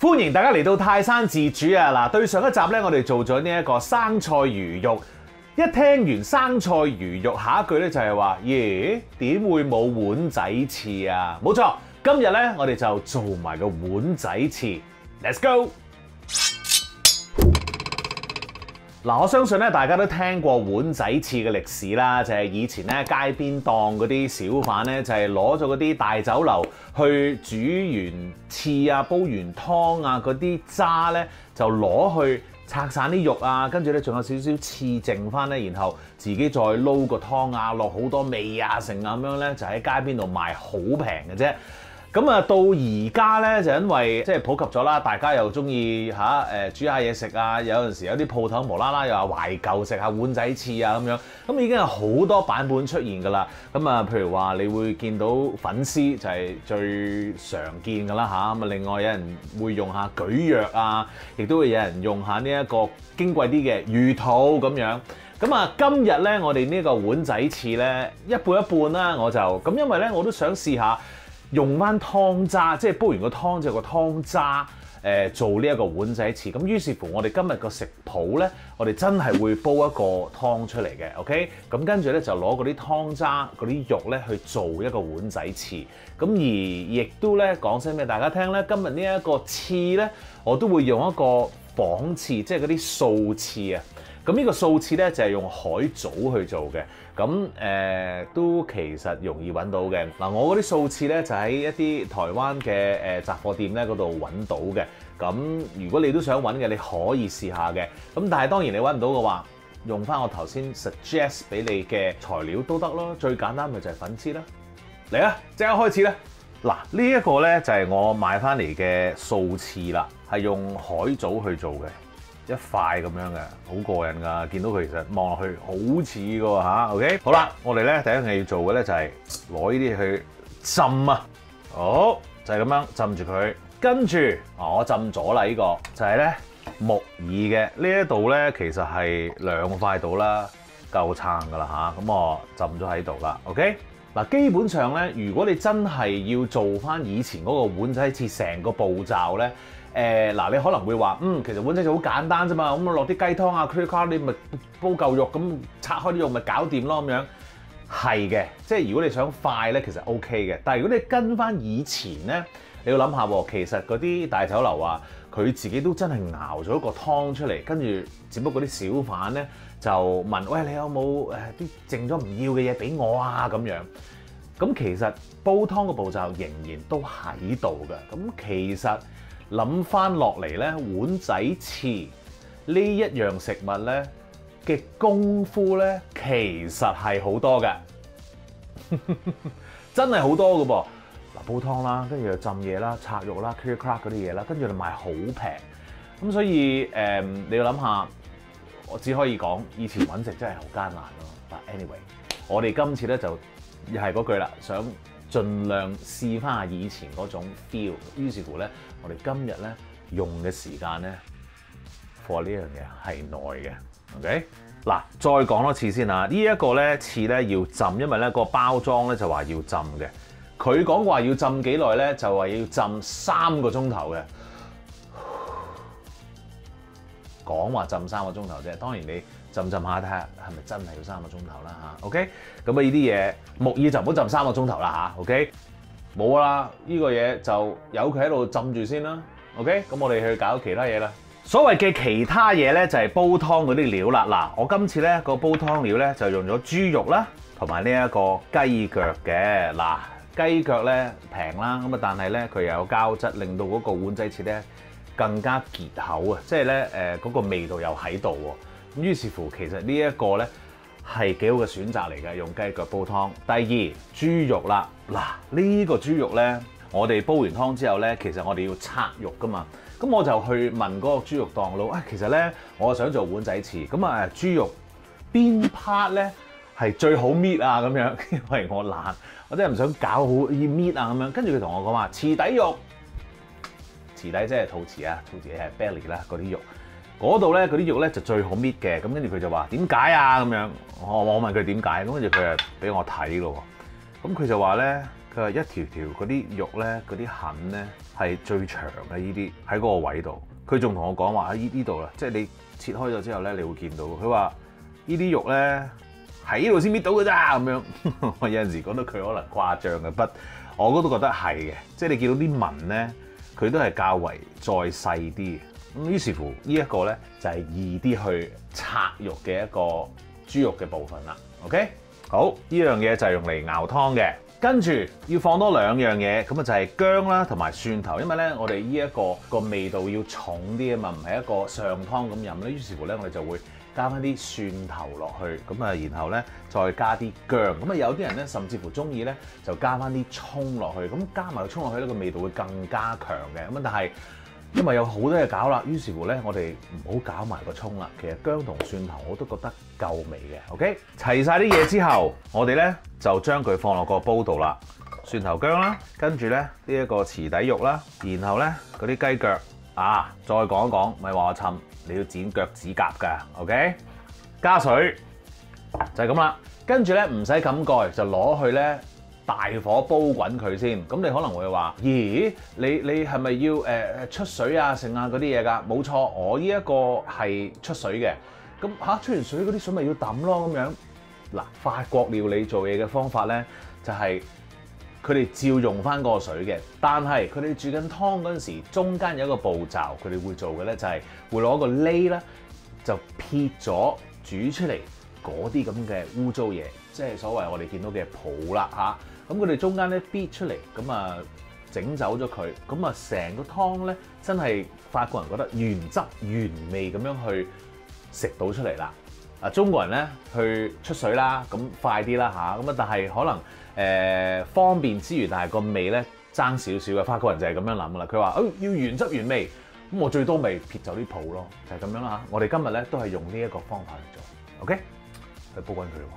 歡迎大家嚟到泰山自煮啊！嗱，對上一集咧，我哋做咗呢一個生菜魚肉。一聽完生菜魚肉，下一句咧就係話：咦，點會冇碗仔翅啊？冇錯，今日咧我哋就做埋個碗仔翅。Let's go！ 嗱，我相信咧大家都聽過碗仔翅嘅歷史啦，就係以前咧街邊檔嗰啲小販咧，就係攞咗嗰啲大酒樓去煮完翅啊、煲完湯啊嗰啲渣咧，就攞去拆散啲肉啊，跟住咧仲有少少翅剩翻咧，然後自己再撈個湯啊，落好多味啊，成咁樣咧，就喺街邊度賣好平嘅啫。咁啊，到而家咧就因為即係普及咗啦，大家又中意煮下嘢食啊，有陣時有啲鋪頭無啦啦又話懷舊食下碗仔翅啊咁樣，咁已經有好多版本出現㗎啦。咁啊，譬如話你會見到粉絲就係最常見㗎啦嚇，咁啊另外有人會用下蒟蒻啊，亦都會有人用下呢一個矜貴啲嘅魚肚咁樣。咁啊，今日咧我哋呢個碗仔翅咧一半一半啦，我就咁因為咧我都想試下。用翻湯渣，即係煲完個湯就個湯渣做呢一個碗仔翅。咁於是乎，我哋今日個食譜咧，我哋真係會煲一個湯出嚟嘅。OK，咁跟住咧就攞嗰啲湯渣、嗰啲肉咧去做一個碗仔翅。咁而亦都咧講聲俾大家聽咧，今日呢一個翅咧，我都會用一個仿翅，即係嗰啲素翅啊。咁呢個素翅咧就係用海藻去做嘅，咁都其實容易揾到嘅。嗱，我嗰啲素翅咧就喺一啲台灣嘅雜貨店咧嗰度揾到嘅。咁如果你都想揾嘅，你可以試下嘅。咁但係當然你揾唔到嘅話，用翻我頭先 suggest 俾你嘅材料都得咯。最簡單咪就係粉絲啦。嚟啊，即刻開始啦！嗱，呢一個咧就係我買翻嚟嘅素翅啦，係用海藻去做嘅。一塊咁樣嘅，好過癮㗎！見到佢其實望落去好似㗎喎嚇，OK？ 好啦，我哋咧第一樣嘢要做嘅咧就係攞呢啲去浸啊，好就係咁樣浸住佢。跟住我浸咗啦，呢個就係咧木耳嘅呢一度咧，其實係2塊到啦，夠撐㗎啦嚇。咁我浸咗喺度啦，OK？嗱，基本上咧，如果你真係要做翻以前嗰個碗仔翅成個步驟咧。嗱，你可能會話，其實碗仔翅好簡單啫嘛，咁落啲雞湯啊 curry 你咪煲嚿肉，咁拆開啲肉咪搞掂咯咁樣。係嘅，即係如果你想快咧，其實 OK 嘅。但係如果你跟翻以前咧，你要諗下喎，其實嗰啲大酒樓啊，佢自己都真係熬咗一個湯出嚟，跟住只不過啲小販咧就問，喂，你有冇啲剩咗唔要嘅嘢俾我啊咁樣。咁其實煲湯嘅步驟仍然都喺度嘅。咁其實諗翻落嚟咧，碗仔翅呢一樣食物咧嘅功夫咧，其實係好多嘅，真係好多嘅噃。嗱，煲湯啦，跟住又浸嘢啦、拆肉啦、crack 嗰啲嘢啦，跟住就賣好平。咁所以你要諗下，我只可以講以前揾食真係好艱難咯。但 anyway， 我哋今次咧就又係嗰句啦，想盡量試翻下以前嗰種 feel， 於是乎咧，我哋今日咧用嘅時間咧 for 呢樣嘢係耐嘅 ，OK？ 嗱，再講多次先啊，呢一個咧翅咧要浸，因為咧個包裝咧就話要浸嘅，佢講話要浸幾耐咧，就話要浸3個鐘頭嘅，講話浸3個鐘頭啫，當然你浸下睇下係咪真係要3個鐘頭啦嚇 ，OK？ 咁啊呢啲嘢木耳就唔好浸3個鐘頭啦嚇 ，OK？ 冇啦，呢個嘢就由佢喺度浸住先啦 ，OK？ 咁我哋去搞其他嘢啦。所謂嘅其他嘢咧就係煲湯嗰啲料啦。嗱，我今次咧個煲湯料咧就用咗豬肉啦，同埋呢一個雞腳嘅。嗱，雞腳咧平啦，咁啊但係咧佢又有膠質，令到嗰個碗仔翅咧更加結口啊，即係咧嗰個味道又喺度喎。咁於是乎，其實呢一個咧係幾好嘅選擇嚟嘅，用雞腳煲湯。第二，豬肉啦，嗱呢個豬肉咧，我哋煲完湯之後咧，其實我哋要拆肉噶嘛。咁我就去問嗰個豬肉檔佬，其實咧我想做碗仔翅，咁啊豬肉邊 part 咧係最好搣啊咁樣，因為我懶，我真係唔想搞好要搣啊咁樣。跟住佢同我講話，翅底肉，翅底即係肚臍啊，肚臍係 belly 啦嗰啲肉。嗰度咧嗰啲肉咧就最好搣嘅，咁跟住佢就話點解啊咁樣，我問佢點解，咁跟住佢就俾我睇咯，咁佢就話咧佢話一條條嗰啲肉咧，嗰啲痕咧係最長嘅呢啲喺嗰個位度。佢仲同我講話喺呢度啦，即係你切開咗之後咧，你會見到。佢話呢啲肉咧喺呢度先搣到㗎咋咁樣。我有陣時覺得佢可能誇張嘅，不我都覺得係嘅。即係你見到啲紋咧，佢都係較為再細啲嘅。咁於是乎呢一個咧就係易啲去拆肉嘅一個豬肉嘅部分啦。OK， 好，呢樣嘢就係用嚟熬湯嘅。跟住要放多兩樣嘢，咁啊就係薑啦同埋蒜頭，因為咧我哋呢一個味道要重啲啊嘛，唔係一個上湯咁飲咧。於是乎咧，我哋就會加翻啲蒜頭落去，咁啊然後咧再加啲薑。咁啊有啲人咧甚至乎中意咧就加翻啲葱落去，咁加埋個葱落去咧個味道會更加強嘅。咁但係因為有好多嘢搞啦，於是乎咧我哋唔好搞埋個葱啦。其實薑同蒜頭我都覺得夠味嘅。OK， 齊晒啲嘢之後，我哋咧就將佢放落個煲度啦。蒜頭薑啦，跟住咧呢一個池底肉啦，然後咧嗰啲雞腳啊，再講一講，咪話我沉，你要剪腳趾甲㗎。OK， 加水就係咁啦。跟住咧唔使冚蓋，就攞去咧大火煲滾佢先。咁你可能會話：咦，你係咪要出水啊、剩啊嗰啲嘢㗎？冇錯，我呢一個係出水嘅。咁出完水嗰啲水咪要抌咯咁樣。嗱，法國料理做嘢嘅方法咧，就係佢哋照用翻嗰個水嘅。但係佢哋煮緊湯嗰陣時，中間有一個步驟，佢哋會做嘅咧就係會攞個瀝啦，就撇咗煮出嚟嗰啲咁嘅污糟嘢，即係所謂我哋見到嘅泡啦嚇。咁佢哋中間咧搣出嚟，咁啊整走咗佢，咁啊成個湯咧真係法國人覺得原汁原味咁樣去食到出嚟啦。啊，中國人咧去出水啦，咁快啲啦嚇，咁啊但係可能方便之餘，但係個味咧爭少少嘅。法國人就係咁樣諗噶啦，佢話要原汁原味，咁我最多咪撇走啲泡咯，就係咁樣啦嚇。我哋今日咧都係用呢一個方法嚟做。OK， 去煲滾佢咯。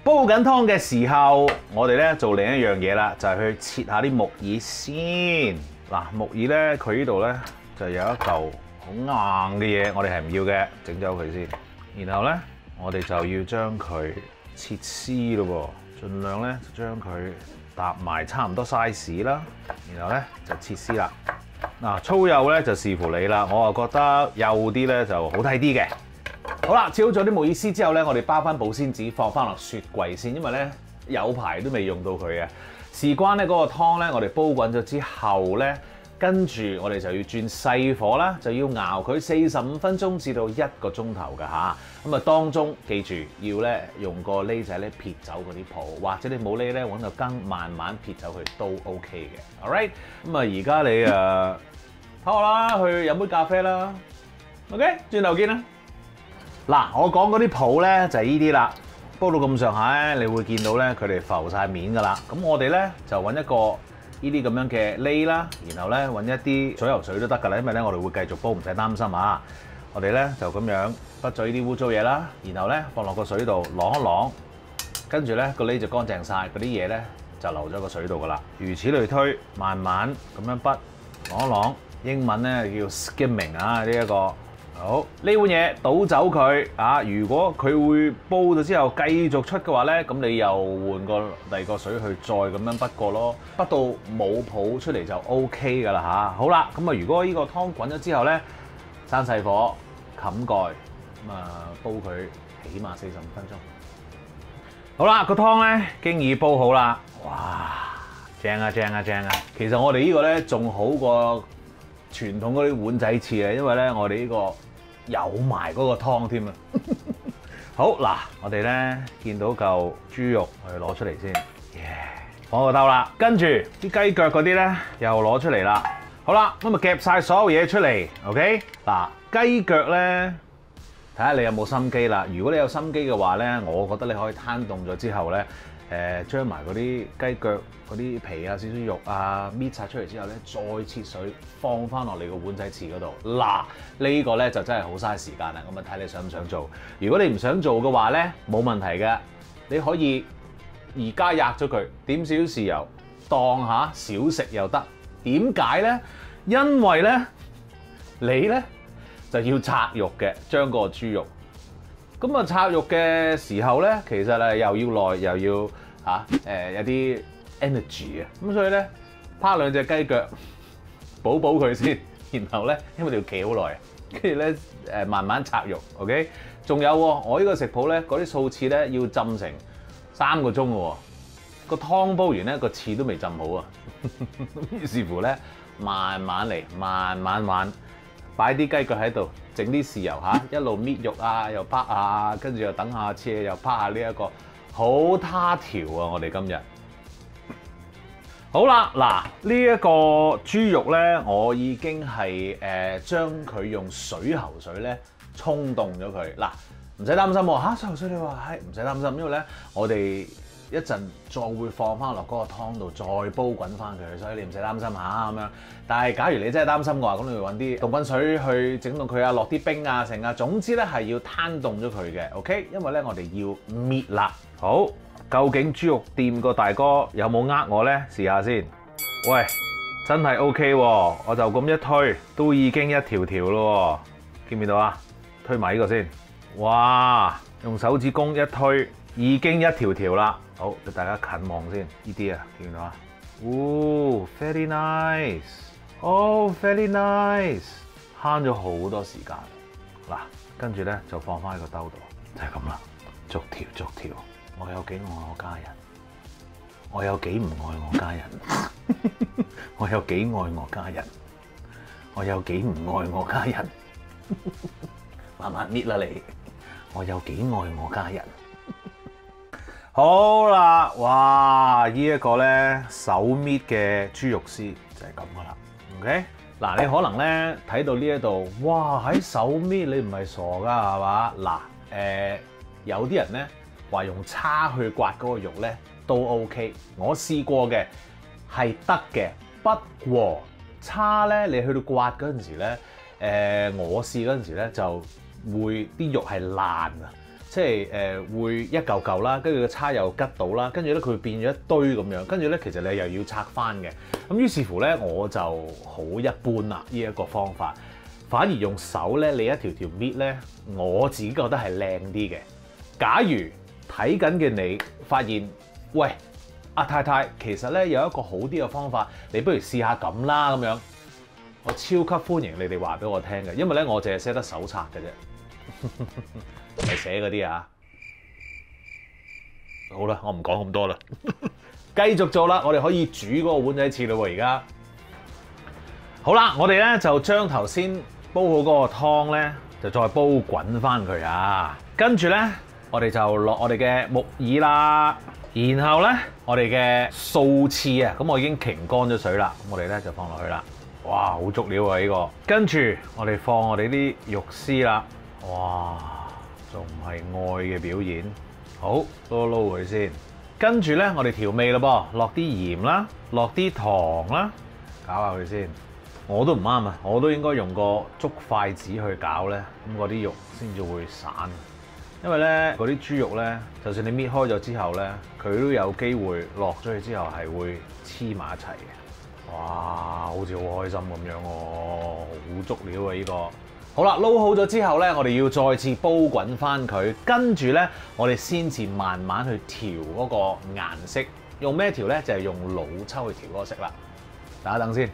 煲緊湯嘅時候，我哋咧做另一樣嘢啦，就係去切下啲木耳先。嗱，木耳咧佢呢度咧就有一嚿好硬嘅嘢，我哋係唔要嘅，整走佢先。然後咧，我哋就要將佢切絲咯喎，盡量咧就將佢搭埋差唔多 size 啦。然後咧就切絲啦。嗱，粗幼咧就視乎你啦，我啊覺得幼啲咧就好睇啲嘅。好啦，切好咗啲木耳絲之後咧，我哋包翻保鮮紙放翻落雪櫃先，因為咧有排都未用到佢嘅。事關咧嗰個湯咧，我哋煲滾咗之後咧，跟住我哋就要轉細火啦，就要熬佢45分鐘至到1個鐘頭㗎嚇。咁啊當中記住要咧用個瀝仔咧撇走嗰啲泡，或者你冇瀝咧揾個羹慢慢撇走佢都 OK 嘅。Alright， 咁啊而家你睇我啦，去飲杯咖啡啦。OK， 轉頭見啦。嗱，我講嗰啲泡咧就係呢啲啦，煲到咁上下咧，你會見到咧佢哋浮晒面㗎啦。咁我哋咧就揾一個呢啲咁樣嘅瀝啦，然後咧揾一啲水游水都得㗎啦，因為咧我哋會繼續煲，唔使擔心啊。我哋咧就咁樣畢咗呢啲污糟嘢啦，然後咧放落個水度啷一啷，跟住咧個瀝就乾淨晒，嗰啲嘢咧就流咗個水度㗎啦。如此類推，慢慢咁樣畢啷一啷，英文咧叫 skimming 啊呢一個。好，呢碗嘢倒走佢啊！如果佢會煲咗之後繼續出嘅話咧，咁你又換個第二個水去再咁樣畢過咯，畢到冇泡出嚟就 OK 㗎啦嚇。好啦，咁啊如果呢個湯滾咗之後咧，閂細火冚蓋，咁啊煲佢起碼45分鐘。好啦，個湯咧經已煲好啦，哇，正啊正啊正啊！其實我哋呢個咧仲好過傳統嗰啲碗仔翅啊，因為咧我哋呢個有埋嗰個湯添啊！好嗱，我哋咧見到嚿豬肉，我哋攞出嚟先，放個兜啦。跟住啲雞腳嗰啲咧又攞出嚟啦。好啦，咁啊夾晒所有嘢出嚟 ，OK？ 嗱，雞腳咧睇下你有冇心機啦。如果你有心機嘅話咧，我覺得你可以攤凍咗之後咧，將埋嗰啲雞腳嗰啲皮啊、少少肉啊搣晒出嚟之後咧，再切水放翻落你個碗仔翅嗰度。嗱，呢個咧就真係好嘥時間啦。咁啊睇你想唔想做。如果你唔想做嘅話咧，冇問題嘅，你可以而家壓咗佢，點少少豉油，當下小食又得。點解咧？因為咧，你咧就要拆肉嘅，將個豬肉。咁啊拆肉嘅時候咧，其實又要耐，又要有啲 energy 啊。咁所以咧，拋兩隻雞腳補佢先，然後咧，因為條鰭好耐，跟住咧慢慢拆肉。OK， 仲有我呢個食譜咧，嗰啲素翅咧要浸成3個鐘嘅喎，個湯煲完咧個翅都未浸好啊。於是乎咧，慢慢嚟，慢慢玩，擺啲雞腳喺度，整啲豉油嚇，一路搣肉啊，又拍下，跟住又等下切，又拍下呢一個好他條啊！我哋今日好啦，嗱呢一個豬肉咧，我已經係將佢用水喉水咧沖凍咗佢。嗱，唔使擔心喎嚇，水喉水你話係唔使擔心，因為咧我哋一陣再會放翻落嗰個湯度，再煲滾翻佢，所以你唔使擔心下咁樣。但係假如你真係擔心嘅話，咁你會揾啲凍滾水去整凍佢啊，落啲冰啊成啊，總之咧係要攤凍咗佢嘅 ，OK？ 因為咧我哋要搣啦。好，究竟豬肉店個大哥有冇呃我咧？試下先。喂，真係 OK 喎，我就咁一推，都已經一條條咯喎，見唔見到啊？推埋呢個先。哇，用手指公一推，已經一條條啦。好，俾大家近望先，呢啲啊，見唔見到啊？哦 ，very nice， 哦 ，very nice， 慳咗好多時間。嗱，跟住咧就放翻喺個兜度，就係咁啦，逐條逐條。我有幾愛我家人，我有幾唔愛我家人，我有幾愛我家人，我有幾唔愛我家人。慢慢搣啦你，我有幾愛我家人。好啦，哇！呢一個咧手搣嘅豬肉絲就係咁噶啦。OK， 嗱你可能咧睇到呢一度，哇喺手搣你唔係傻噶係嘛？嗱有啲人咧話用叉去刮嗰個肉咧都 OK， 我試過嘅係得嘅，不過叉咧你去到刮嗰陣時咧，我試嗰陣時咧就會啲肉係爛啊！即係會一嚿嚿啦，跟住個叉又吉到啦，跟住咧佢會變咗一堆咁樣，跟住咧其實你又要拆翻嘅。咁於是乎咧我就好一般啦呢一個方法，反而用手咧你一條條搣咧，我自己覺得係靚啲嘅。假如睇緊嘅你發現，喂阿太太，其實咧有一個好啲嘅方法，你不如試下咁啦咁樣，我超級歡迎你哋話俾我聽嘅，因為咧我淨係寫得手冊嘅啫。係寫嗰啲啊，好啦，我唔講咁多啦，繼續做啦，我哋可以煮嗰個碗仔翅啦喎，而家好啦，我哋咧就將頭先煲好嗰個湯咧，就再煲滾翻佢啊，跟住咧我哋就落我哋嘅木耳啦，然後咧我哋嘅素翅啊，咁我已經擎乾咗水啦，咁我哋咧就放落去啦，哇，好足料啊呢個，跟住我哋放我哋啲肉絲啦，哇！仲唔係愛嘅表現？好，撈佢先。跟住咧，我哋調味咯噃，落啲鹽啦，落啲糖啦，搞下佢先。我都唔啱啊，我都應該用個竹筷子去搞咧，咁嗰啲肉先至會散。因為咧嗰啲豬肉咧，就算你搣開咗之後咧，佢都有機會落咗去之後係會黐埋一齊嘅。哇，好似好開心咁樣喎，好足料啊呢個！好啦，撈好咗之後咧，我哋要再次煲滾翻佢，跟住咧，我哋先至慢慢去調嗰個顏色。用咩調咧？就係用老抽去調嗰個色啦。等一等先。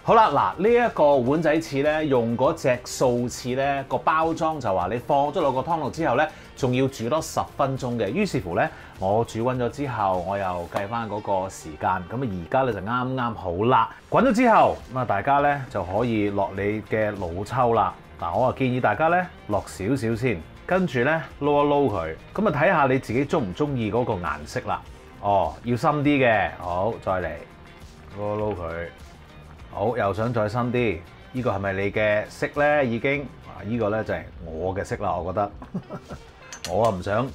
好啦，嗱呢一個碗仔翅咧，用嗰隻素翅咧，個包裝就話你放咗落個湯爐之後咧，仲要煮多10分鐘嘅。於是乎咧，我煮滾咗之後，我又計翻嗰個時間，咁啊而家咧就啱啱好啦。滾咗之後，咁啊大家咧就可以落你嘅老抽啦。嗱，我啊建議大家咧落少少先，跟住咧撈一撈佢，咁啊睇下你自己中唔中意嗰個顏色啦。哦，要深啲嘅，好，再嚟撈一撈佢。好，又想再深啲，呢個係咪你嘅色咧？已經啊，呢個咧就係我嘅色啦，我覺得我啊唔想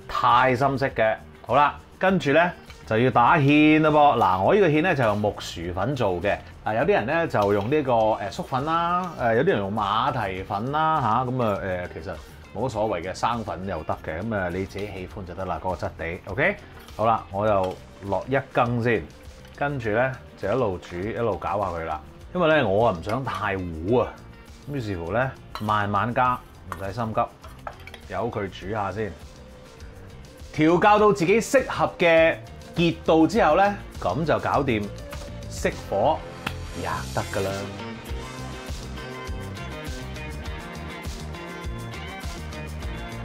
太深色嘅。好啦，跟住咧就要打芡啦噃。嗱，我呢個芡咧就用木薯粉做嘅。啊，有啲人咧就用呢個粟粉啦，有啲人用馬蹄粉啦嚇。咁啊其實冇乜所謂嘅，生粉又得嘅。咁啊你自己喜歡就得啦，嗰個質地。OK， 好啦，我又落一羹先。跟住咧就一路煮一路搞下佢啦，因為咧我啊唔想太糊啊，於是乎咧慢慢加，唔使心急，由佢煮下先。調教到自己適合嘅結到之後咧，咁就搞掂，熄火吔得㗎啦。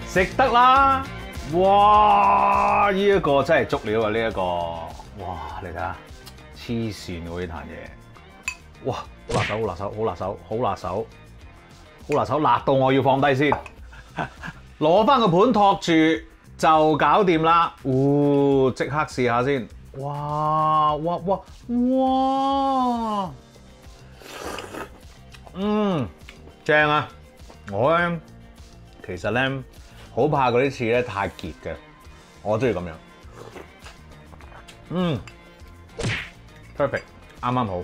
食得啦！哇！呢一個真係足料啊！呢一個，哇！你睇下，黐線喎呢壇嘢，哇！好辣手，好辣手，好辣手，好辣手，好辣手，辣到我要放低先，攞翻個盤托住就搞掂啦！即刻試下先，哇！哇！哇！哇！正啊！我咧其實咧。好怕嗰啲翅咧太結嘅，我中意咁樣。perfect， 啱啱好。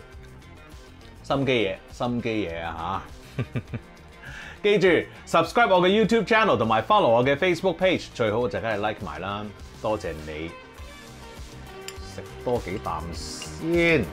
心機嘢啊嚇！記住 subscribe 我嘅 YouTube channel 同埋 follow 我嘅 Facebook page， 最好就梗係 like 埋啦。多謝你，食多幾啖先。